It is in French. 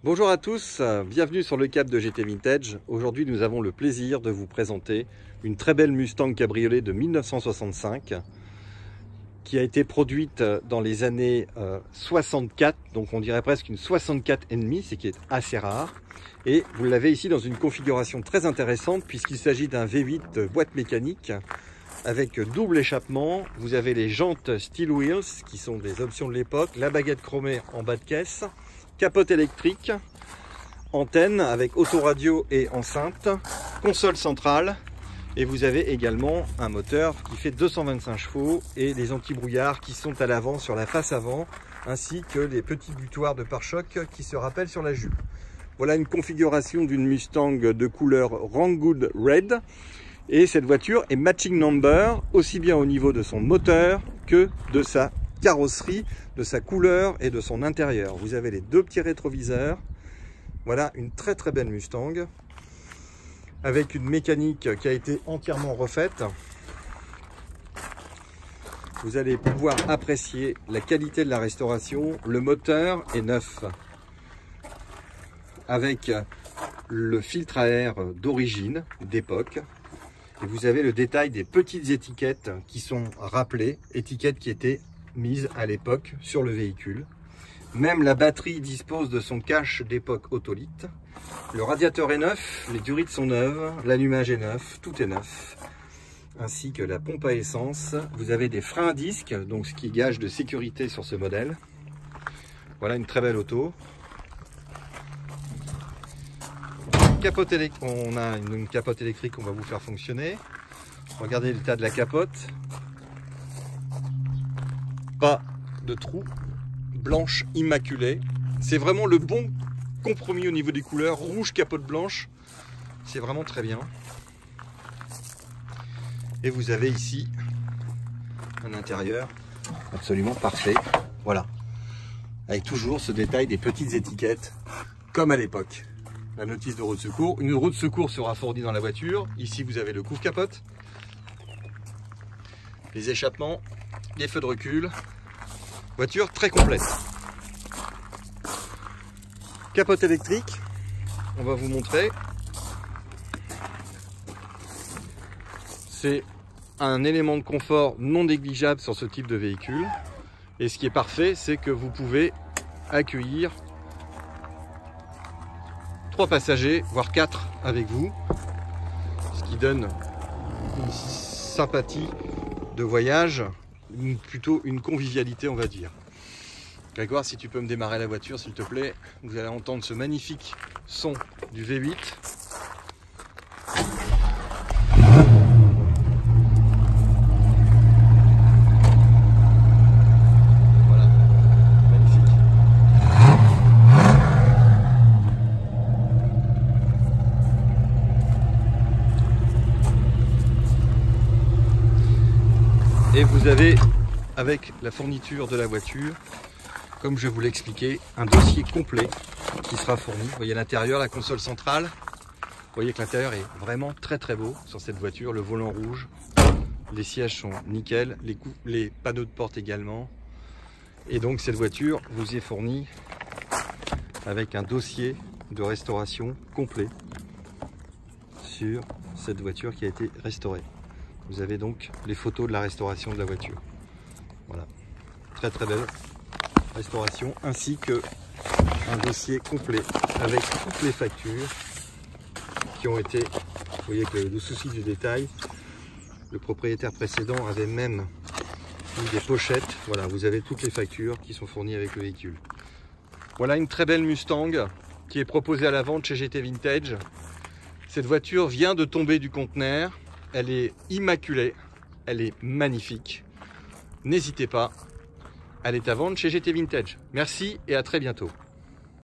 Bonjour à tous, bienvenue sur le Cap de GT Vintage. Aujourd'hui nous avons le plaisir de vous présenter une très belle Mustang cabriolet de 1965 qui a été produite dans les années 64, donc on dirait presque une 64,5, ce qui est assez rare. Et vous l'avez ici dans une configuration très intéressante puisqu'il s'agit d'un V8 boîte mécanique avec double échappement. Vous avez les jantes Steel Wheels qui sont des options de l'époque, la baguette chromée en bas de caisse, capote électrique, antenne avec autoradio et enceinte, console centrale, et vous avez également un moteur qui fait 225 chevaux et des anti-brouillards qui sont à l'avant sur la face avant, ainsi que les petits butoirs de pare-choc qui se rappellent sur la jupe. Voilà une configuration d'une Mustang de couleur Ranggood Red, et cette voiture est matching number aussi bien au niveau de son moteur que de sa carrosserie, de sa couleur et de son intérieur. Vous avez les deux petits rétroviseurs. Voilà une très belle Mustang avec une mécanique qui a été entièrement refaite. Vous allez pouvoir apprécier la qualité de la restauration. Le moteur est neuf avec le filtre à air d'origine, d'époque. Et vous avez le détail des petites étiquettes qui sont rappelées, étiquettes qui étaient mise à l'époque sur le véhicule. Même la batterie dispose de son cache d'époque Autolite. Le radiateur est neuf, les durites sont neuves, l'allumage est neuf, tout est neuf. Ainsi que la pompe à essence. Vous avez des freins à disque, donc ce qui gage de sécurité sur ce modèle. Voilà une très belle auto. Capote électrique, on a une capote électrique qu'on va vous faire fonctionner. Regardez l'état de la capote. Pas de trous, blanche immaculée. C'est vraiment le bon compromis au niveau des couleurs. Rouge, capote blanche, c'est vraiment très bien. Et vous avez ici un intérieur absolument parfait. Voilà, avec toujours ce détail des petites étiquettes comme à l'époque. La notice de roue de secours. Une roue de secours sera fournie dans la voiture. Ici vous avez le couvre-capote, les échappements, les feux de recul. Voiture très complète. Capote électrique, on va vous montrer. C'est un élément de confort non négligeable sur ce type de véhicule. Et ce qui est parfait, c'est que vous pouvez accueillir 3 passagers, voire 4 avec vous. Ce qui donne une sympathie de voyage, plutôt une convivialité on va dire. Grégoire, si tu peux me démarrer la voiture s'il te plaît, vous allez entendre ce magnifique son du V8. Voilà, magnifique. Et vous avez, avec la fourniture de la voiture, comme je vous l'ai expliqué, un dossier complet qui sera fourni. Vous voyez l'intérieur, la console centrale. Vous voyez que l'intérieur est vraiment très beau sur cette voiture. Le volant rouge, les sièges sont nickel, les panneaux de porte également. Et donc cette voiture vous est fournie avec un dossier de restauration complet sur cette voiture qui a été restaurée. Vous avez donc les photos de la restauration de la voiture. Voilà, très belle restauration, ainsi que un dossier complet avec toutes les factures qui ont été, vous voyez que le souci du détail, le propriétaire précédent avait même mis des pochettes. Voilà, vous avez toutes les factures qui sont fournies avec le véhicule. Voilà une très belle Mustang qui est proposée à la vente chez GT Vintage. Cette voiture vient de tomber du conteneur. Elle est immaculée, elle est magnifique. N'hésitez pas, elle est à vendre chez GT Vintage. Merci et à très bientôt.